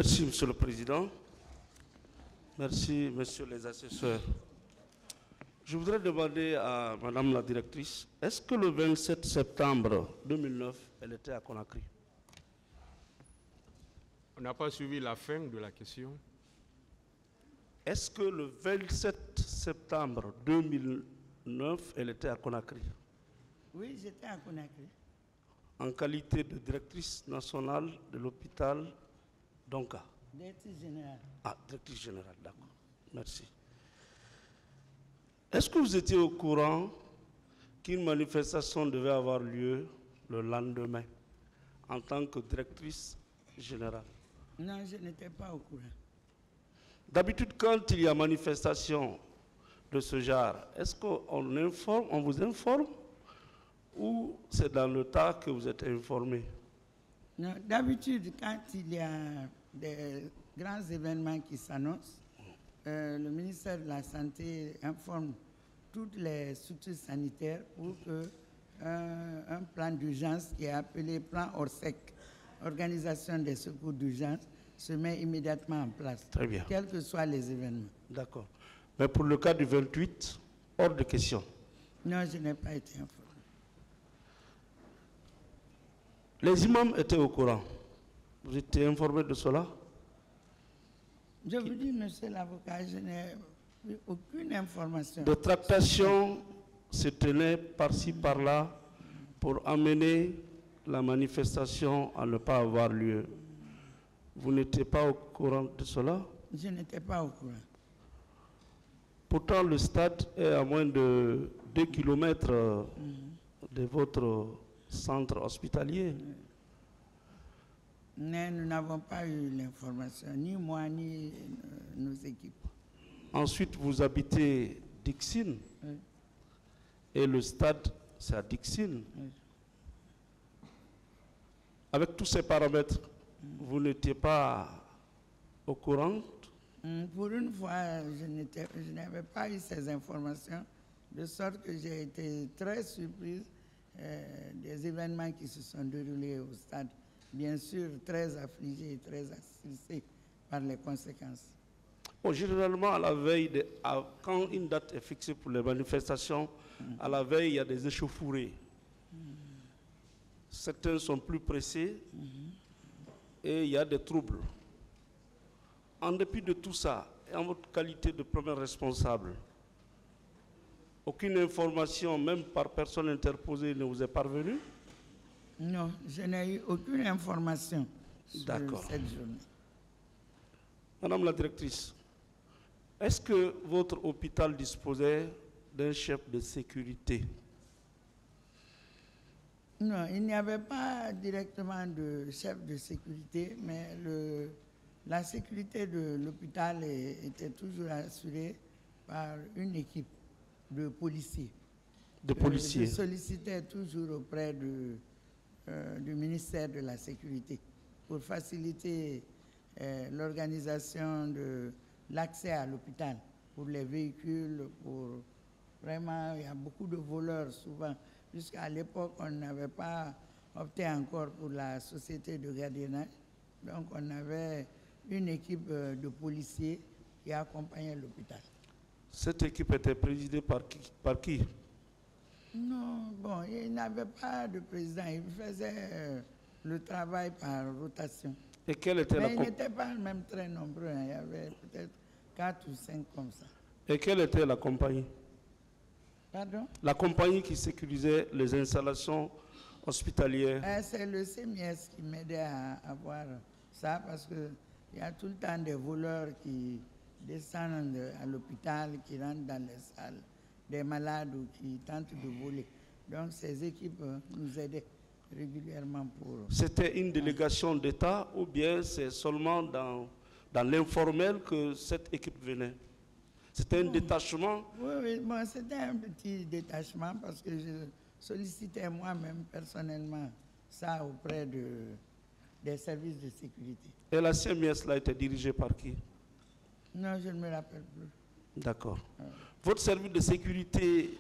Merci, Monsieur le Président. Merci, Messieurs les assesseurs. Je voudrais demander à Madame la Directrice, est-ce que le 27 septembre 2009, elle était à Conakry? On n'a pas suivi la fin de la question. Est-ce que le 27 septembre 2009, elle était à Conakry? Oui, j'étais à Conakry. En qualité de directrice nationale de l'hôpital Donka. Directrice générale. Ah, directrice générale, d'accord. Merci. Est-ce que vous étiez au courant qu'une manifestation devait avoir lieu le lendemain en tant que directrice générale? Non, je n'étais pas au courant. D'habitude, quand il y a manifestation de ce genre, est-ce qu'on vous informe ou c'est dans le tas que vous êtes informé? Non, d'habitude, quand il y a des grands événements qui s'annoncent, le ministère de la Santé informe toutes les structures sanitaires pour qu'un plan d'urgence qui est appelé plan ORSEC, Organisation des secours d'urgence, se met immédiatement en place. Très bien. Quels que soient les événements. D'accord. Mais pour le cas du 28, hors de question. Non, je n'ai pas été informé. Les imams étaient au courant. Vous étiez informé de cela? Je vous dis, monsieur l'avocat, je n'ai eu aucune information. Des tractations se tenaient par-ci, par-là pour amener la manifestation à ne pas avoir lieu. Vous n'étiez pas au courant de cela? Je n'étais pas au courant. Pourtant, le stade est à moins de 2 kilomètres de votre centre hospitalier. Mais nous n'avons pas eu l'information, ni moi, ni nos équipes. Ensuite, vous habitez Dixine. Oui. Et le stade, c'est à Dixine. Oui. Avec tous ces paramètres, vous n'étiez pas au courant? Pour une fois, je n'avais pas eu ces informations, de sorte que j'ai été très surprise des événements qui se sont déroulés au stade. Bien sûr, très affligé et très assisté par les conséquences. Bon, généralement, à la veille, quand une date est fixée pour les manifestations, à la veille, il y a des échauffourées. Certains sont plus pressés et il y a des troubles. En dépit de tout ça, et en votre qualité de premier responsable, aucune information, même par personne interposée, ne vous est parvenue? Non, je n'ai eu aucune information sur cette journée. Madame la directrice, est-ce que votre hôpital disposait d'un chef de sécurité? Non, il n'y avait pas directement de chef de sécurité, mais la sécurité de l'hôpital était toujours assurée par une équipe de policiers. De policiers. Je sollicitais toujours auprès du ministère de la Sécurité pour faciliter l'organisation de l'accès à l'hôpital pour les véhicules, pour vraiment, il y a beaucoup de voleurs souvent. Jusqu'à l'époque, on n'avait pas opté encore pour la société de gardiennage. Donc, on avait une équipe de policiers qui accompagnait l'hôpital. Cette équipe était présidée par qui? Non, bon, il n'avait pas de président. Il faisait le travail par rotation. Et quelle était Mais ils n'étaient pas même très nombreux. Hein. Il y avait peut-être 4 ou 5 comme ça. Et quelle était la compagnie? Pardon? La compagnie qui sécurisait les installations hospitalières. C'est le CMS qui m'aidait à voir ça parce qu'il y a tout le temps des voleurs qui descendent à l'hôpital, qui rentrent dans les salles des malades ou qui tentent de voler. Donc ces équipes nous aidaient régulièrement pour... C'était une délégation d'État ou bien c'est seulement dans l'informel que cette équipe venait? C'était un détachement? Oui, bon, c'était un petit détachement parce que je sollicitais moi-même personnellement ça auprès des services de sécurité. Et la CMS là était dirigée par qui? Non, je ne me rappelle plus. D'accord. Votre service de sécurité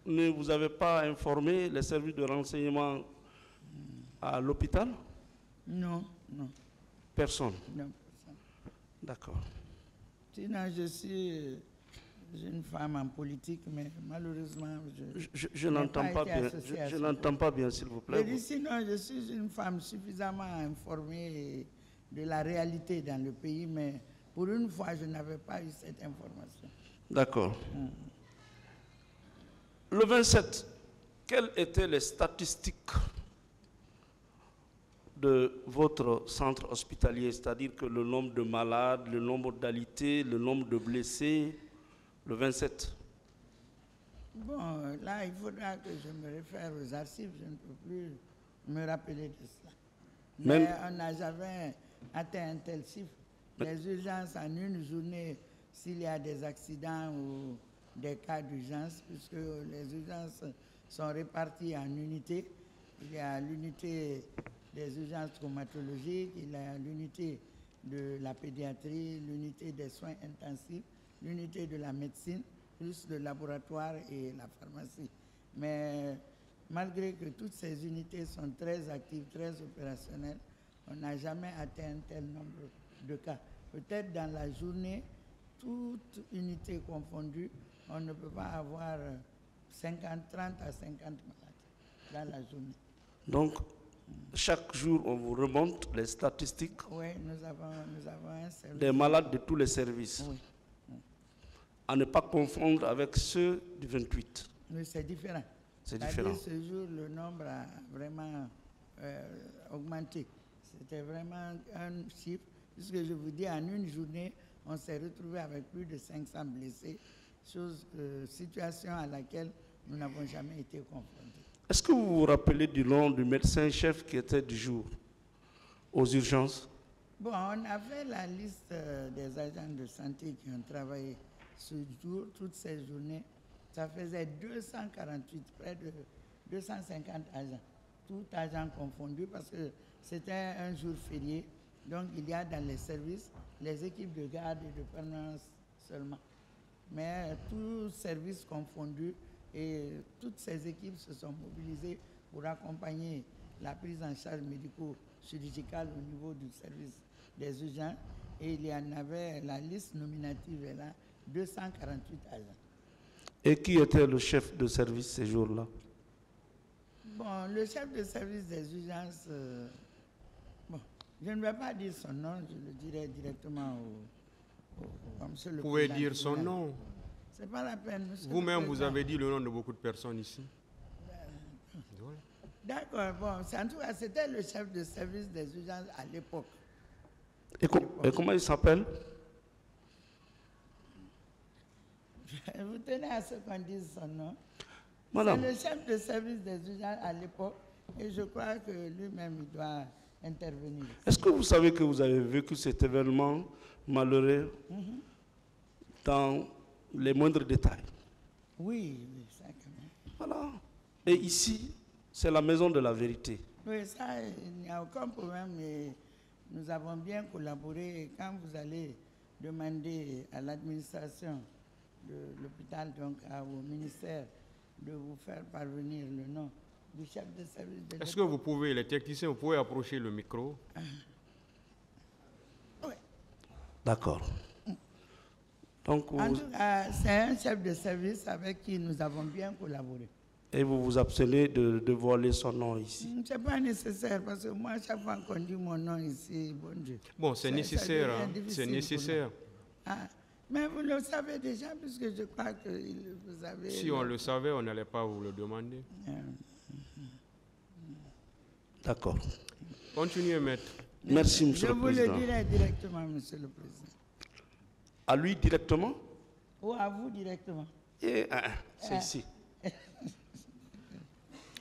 ne vous avait pas informé, les services de renseignement à l'hôpital? Non, non. Personne? Non. D'accord. Sinon, je suis une femme en politique, mais malheureusement, Je n'entends pas bien. Je n'entends pas bien, s'il vous plaît. Je dis sinon, je suis une femme suffisamment informée de la réalité dans le pays, mais pour une fois, je n'avais pas eu cette information. D'accord. Le 27, quelles étaient les statistiques de votre centre hospitalier, c'est-à-dire que le nombre de malades, le nombre d'alités, le nombre de blessés, le 27? Bon, là, il faudra que je me réfère aux archives, je ne peux plus me rappeler de cela. Mais on n'a jamais atteint un tel chiffre. Les urgences en une journée, s'il y a des accidents ou des cas d'urgence, puisque les urgences sont réparties en unités. Il y a l'unité des urgences traumatologiques, il y a l'unité de la pédiatrie, l'unité des soins intensifs, l'unité de la médecine, plus le laboratoire et la pharmacie. Mais malgré que toutes ces unités sont très actives, très opérationnelles, on n'a jamais atteint un tel nombre de cas. Peut-être dans la journée, toute unité confondue, on ne peut pas avoir 30 à 50 malades dans la journée. Donc, chaque jour, on vous remonte les statistiques Oui, nous avons un service. Des malades de tous les services. Oui. À ne pas confondre avec ceux du 28. Oui, c'est différent. C'est différent. Ce jour, le nombre a vraiment augmenté. C'était vraiment un chiffre, puisque je vous dis, en une journée, on s'est retrouvé avec plus de 500 blessés, situation à laquelle nous n'avons jamais été confrontés. Est-ce que vous vous rappelez du nom du médecin-chef qui était du jour aux urgences? Bon, on avait la liste des agents de santé qui ont travaillé ce jour, toutes ces journées. Ça faisait 248, près de 250 agents, tout agents confondus, parce que c'était un jour férié. Donc, il y a dans les services les équipes de garde et de permanence seulement. Mais tous services confondus, et toutes ces équipes se sont mobilisées pour accompagner la prise en charge médico-chirurgicale au niveau du service des urgences. Et il y en avait, la liste nominative est là, 248 agents. Et qui était le chef de service ces jours-là? Bon, le chef de service des urgences, bon, je ne vais pas dire son nom, je le dirai directement au monsieur le président. Vous pouvez dire son nom. C'est pas la peine, monsieur. Vous-même, vous avez dit le nom de beaucoup de personnes ici. D'accord, bon, en tout cas, c'était le chef de service des urgences à l'époque. Et comment il s'appelle? Vous tenez à ce qu'on dise son nom. Madame. C'est le chef de service des urgences à l'époque et je crois que lui-même, il doit intervenir. Est-ce que vous savez que vous avez vécu cet événement malheureux dans les moindres détails? Oui, ça quand même. Voilà. Et ici, c'est la maison de la vérité. Oui, ça, il n'y a aucun problème. Et nous avons bien collaboré. Et quand vous allez demander à l'administration de l'hôpital, donc au ministère, de vous faire parvenir le nom du chef de service de... Est-ce que vous pouvez, les techniciens, vous pouvez approcher le micro? Oui. D'accord. Donc, En tout cas, c'est un chef de service avec qui nous avons bien collaboré. Et vous vous abstenez de voiler son nom ici? Ce n'est pas nécessaire parce que moi, chaque fois qu'on dit mon nom ici, bon Dieu. Bon, c'est nécessaire, hein, c'est nécessaire. Ah, mais vous le savez déjà, puisque je crois que vous avez... Si on le savait, on n'allait pas vous le demander. D'accord. Continuez, maître. Merci, monsieur le président. Je vous le dirai directement, monsieur le président. À lui directement? Ou à vous directement. C'est ici.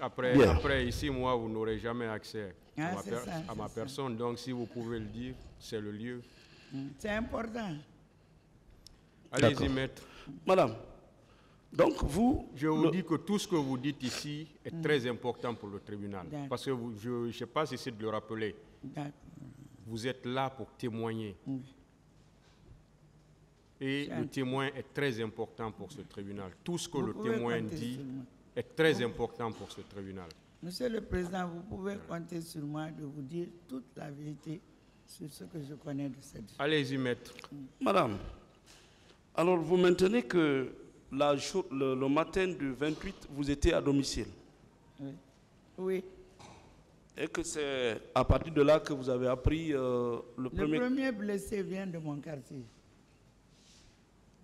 Après, ici, moi, vous n'aurez jamais accès à ma personne. Donc, si vous pouvez le dire, c'est le lieu. C'est important. Allez-y, maître. Madame, donc vous... Je vous dis que tout ce que vous dites ici est très important pour le tribunal. Parce que je ne sais pas si c'est de le rappeler. Vous êtes là pour témoigner. Et le témoin est très important pour ce tribunal. Tout ce que le témoin dit est très important pour ce tribunal. Monsieur le Président, vous pouvez compter sur moi de vous dire toute la vérité C'est ce que je connais de cette. Allez-y, maître. Madame, alors vous maintenez que le matin du 28, vous étiez à domicile? Oui. Oui. Et que c'est à partir de là que vous avez appris le premier blessé vient de mon quartier.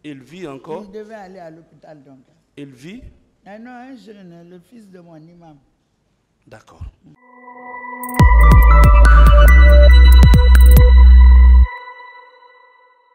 Il vit encore? Il devait aller à l'hôpital donc. Il vit? Ah non, un jeune, le fils de mon imam. D'accord.